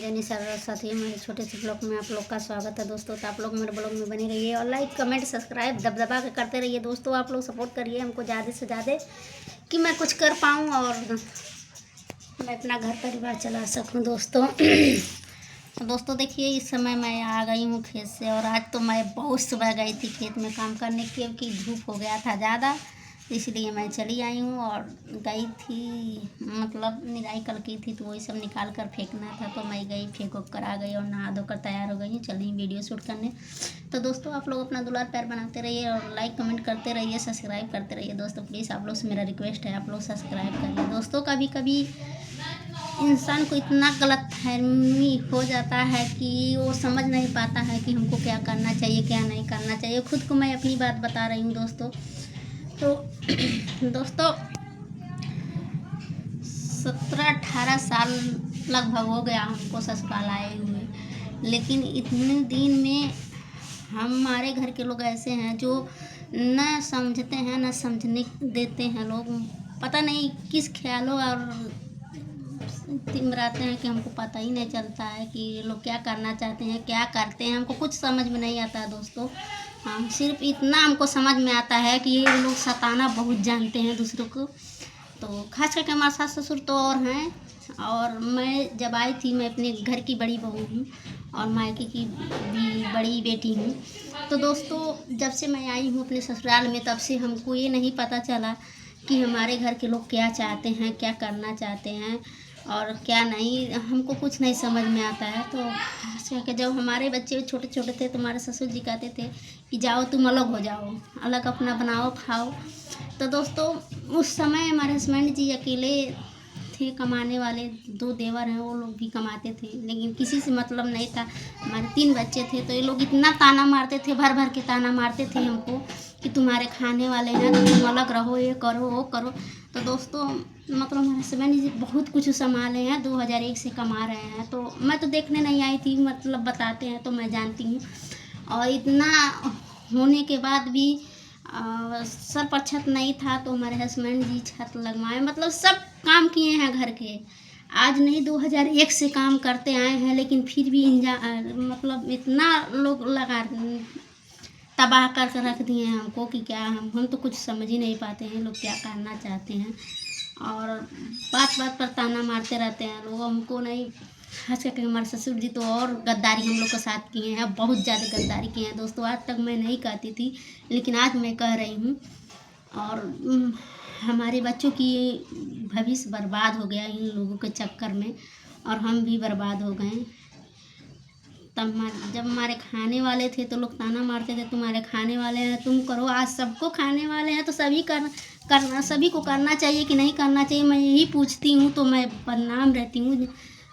जनी साथी हमारे छोटे से ब्लॉग में आप लोग का स्वागत है दोस्तों। तो आप लोग मेरे ब्लॉग में बने रहिए और लाइक कमेंट सब्सक्राइब दबदबा के करते रहिए दोस्तों। आप लोग सपोर्ट करिए हमको ज़्यादा से ज़्यादा कि मैं कुछ कर पाऊँ और मैं अपना घर परिवार चला सकूँ दोस्तों। तो दोस्तों देखिए, इस समय मैं आ गई हूँ खेत से और आज तो मैं बहुत सुबह गई थी खेत में काम करने क्योंकि धूप हो गया था ज़्यादा, इसलिए मैं चली आई हूँ। और गई थी मतलब निराई कल की थी तो वही सब निकाल कर फेंकना था, तो मैं गई फेंक कर आ गई और नहा धोकर तैयार हो गई हूँ, चली वीडियो शूट करने। तो दोस्तों आप लोग अपना दुलार प्यार बनाते रहिए और लाइक कमेंट करते रहिए, सब्सक्राइब करते रहिए दोस्तों। प्लीज़ आप लोग से मेरा रिक्वेस्ट है, आप लोग सब्सक्राइब करिए दोस्तों। कभी कभी इंसान को इतना गलतफहमी हो जाता है कि वो समझ नहीं पाता है कि हमको क्या करना चाहिए क्या नहीं करना चाहिए। खुद को मैं अपनी बात बता रही हूँ दोस्तों। तो दोस्तों 17-18 साल लगभग हो गया हमको ससुराल आए हुए, लेकिन इतने दिन में हमारे घर के लोग ऐसे हैं जो न समझते हैं न समझने देते हैं। लोग पता नहीं किस ख्यालों और तिमराते हैं कि हमको पता ही नहीं चलता है कि ये लोग क्या करना चाहते हैं क्या करते हैं, हमको कुछ समझ में नहीं आता है दोस्तों। हम सिर्फ इतना हमको समझ में आता है कि ये लोग सताना बहुत जानते हैं दूसरों को। तो खास करके हमारे सास ससुर तो और हैं, और मैं जब आई थी मैं अपने घर की बड़ी बहू हूँ और मायके की भी बड़ी बेटी हूँ। तो दोस्तों जब से मैं आई हूँ अपने ससुराल में तब से हमको ये नहीं पता चला कि हमारे घर के लोग क्या चाहते हैं क्या करना चाहते हैं और क्या नहीं, हमको कुछ नहीं समझ में आता है। तो खास करके जब हमारे बच्चे छोटे छोटे थे तो हमारे ससुर जी कहते थे कि जाओ तुम अलग हो जाओ, अलग अपना बनाओ खाओ। तो दोस्तों उस समय हमारे हस्बैंड जी अकेले थे कमाने वाले, 2 देवर हैं वो लोग भी कमाते थे, लेकिन किसी से मतलब नहीं था। हमारे 3 बच्चे थे तो ये लोग इतना ताना मारते थे, भर भर के ताना मारते थे हमको कि तुम्हारे खाने वाले हैं तो तुम अलग रहो, ये करो वो करो। तो दोस्तों मतलब हमारे हस्बैंड जी बहुत कुछ संभाले हैं, 2001 से कमा रहे हैं। तो मैं तो देखने नहीं आई थी, मतलब बताते हैं तो मैं जानती हूँ। और इतना होने के बाद भी सर पर छत नहीं था तो हमारे हस्बैंड जी छत लगवाए, मतलब सब काम किए हैं घर के। आज नहीं 2001 से काम करते आए हैं, लेकिन फिर भी मतलब इतना लोग लगा तबाह कर रख दिए हैं हमको कि क्या हम तो कुछ समझ ही नहीं पाते हैं लोग क्या करना चाहते हैं। और बात बात पर ताना मारते रहते हैं लोग, हमको नहीं। खास करके हमारे ससुर जी तो और गद्दारी हम लोग के साथ किए हैं, बहुत ज़्यादा गद्दारी किए हैं दोस्तों। आज तक मैं नहीं कहती थी लेकिन आज मैं कह रही हूँ। और हमारे बच्चों की भविष्य बर्बाद हो गया इन लोगों के चक्कर में और हम भी बर्बाद हो गए। तब जब हमारे खाने वाले थे तो लोग ताना मारते थे तुम्हारे खाने वाले हैं तुम करो। आज सबको खाने वाले हैं तो करना सभी को करना चाहिए कि नहीं करना चाहिए, मैं यही पूछती हूँ। तो मैं बदनाम रहती हूँ।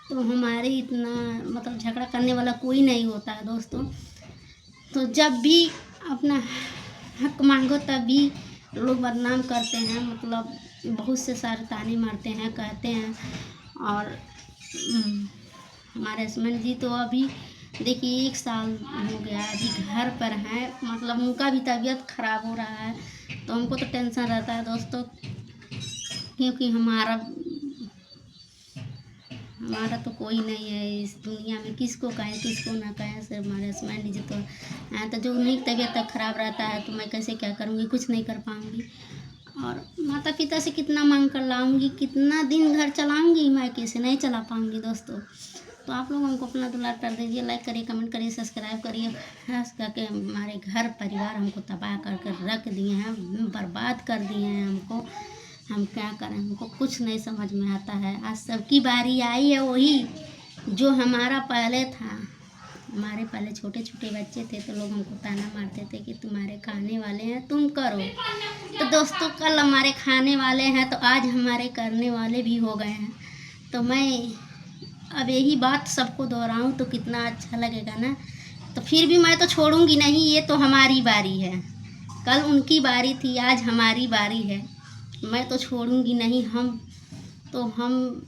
तो हमारे इतना मतलब झगड़ा करने वाला कोई नहीं होता है दोस्तों। तो जब भी अपना हक मांगो तभी लोग बदनाम करते हैं, मतलब बहुत से सारे ताने मारते हैं कहते हैं। और हमारे हस्बैंड जी तो अभी देखिए 1 साल हो गया अभी घर पर हैं, मतलब उनका भी तबीयत ख़राब हो रहा है। तो हमको तो टेंशन रहता है दोस्तों, क्योंकि हमारा तो कोई नहीं है इस दुनिया में, किसको कहें किसको ना कहें। सिर्फ हमारे हस्बैंड जी तो हैं, तो जो उन्हीं की तबीयत तक ख़राब रहता है तो मैं कैसे क्या करूँगी, कुछ नहीं कर पाऊँगी। और माता पिता से कितना मांग कर लाऊंगी, कितना दिन घर चलाऊंगी, मैं कैसे नहीं चला पाऊंगी दोस्तों। तो आप लोग हमको अपना दुलार कर दीजिए, लाइक करिए कमेंट करिए सब्सक्राइब करिए। खास करके हमारे घर परिवार हमको तबाह कर कर रख दिए हैं, बर्बाद कर दिए हैं हमको। हम क्या करें, हमको कुछ नहीं समझ में आता है। आज सबकी बारी आई है वही जो हमारा पहले था। हमारे पहले छोटे छोटे बच्चे थे तो लोग हमको ताना मारते थे कि तुम्हारे खाने वाले हैं तुम करो। तो दोस्तों कल हमारे खाने वाले हैं तो आज हमारे करने वाले भी हो गए हैं। तो मैं अब यही बात सबको दोहराऊं तो कितना अच्छा लगेगा ना। तो फिर भी मैं तो छोड़ूंगी नहीं, ये तो हमारी बारी है। कल उनकी बारी थी आज हमारी बारी है, मैं तो छोड़ूंगी नहीं। हम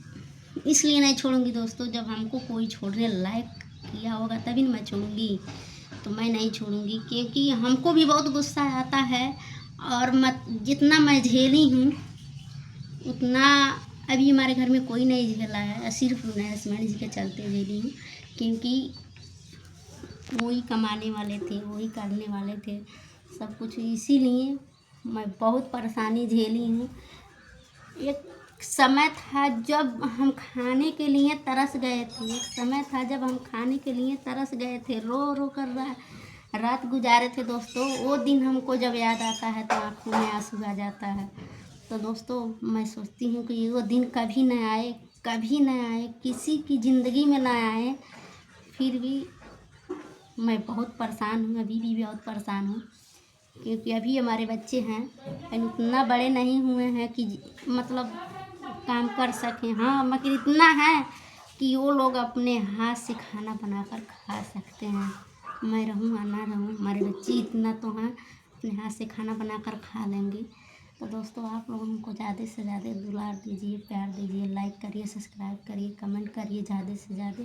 इसलिए नहीं छोड़ूंगी दोस्तों, जब हमको कोई छोड़ने लायक किया होगा तभी मैं छोड़ूंगी। तो मैं नहीं छोड़ूंगी क्योंकि हमको भी बहुत गुस्सा आता है। और जितना मैं झेली हूँ उतना अभी हमारे घर में कोई नहीं झेला है, सिर्फ मैं हस्बैंड जी के चलते झेली हूँ, क्योंकि वही कमाने वाले थे, वही करने वाले थे सब कुछ, इसीलिए मैं बहुत परेशानी झेली हूँ। एक समय था जब हम खाने के लिए तरस गए थे, एक समय था जब हम खाने के लिए तरस गए थे, रो रो कर रात गुजारे थे दोस्तों। वो दिन हमको जब याद आता है तो आँखों में आंसू आ जाता है। तो दोस्तों मैं सोचती हूँ कि वो दिन कभी न आए, कभी न आए, किसी की ज़िंदगी में ना आए। फिर भी मैं बहुत परेशान हूँ, अभी भी बहुत परेशान हूँ, क्योंकि अभी हमारे बच्चे हैं, उतना बड़े नहीं हुए हैं कि मतलब काम कर सकें। हाँ, मगर इतना है कि वो लोग अपने हाथ से खाना बनाकर खा सकते हैं। मैं रहूँ या ना रहूँ, हमारे बच्चे इतना तो हैं, अपने हाथ से खाना बनाकर खा लेंगे। तो दोस्तों आप लोग हमको ज़्यादा से ज़्यादा दुलार दीजिए, प्यार दीजिए, लाइक करिए, सब्सक्राइब करिए, कमेंट करिए ज़्यादा से ज़्यादा।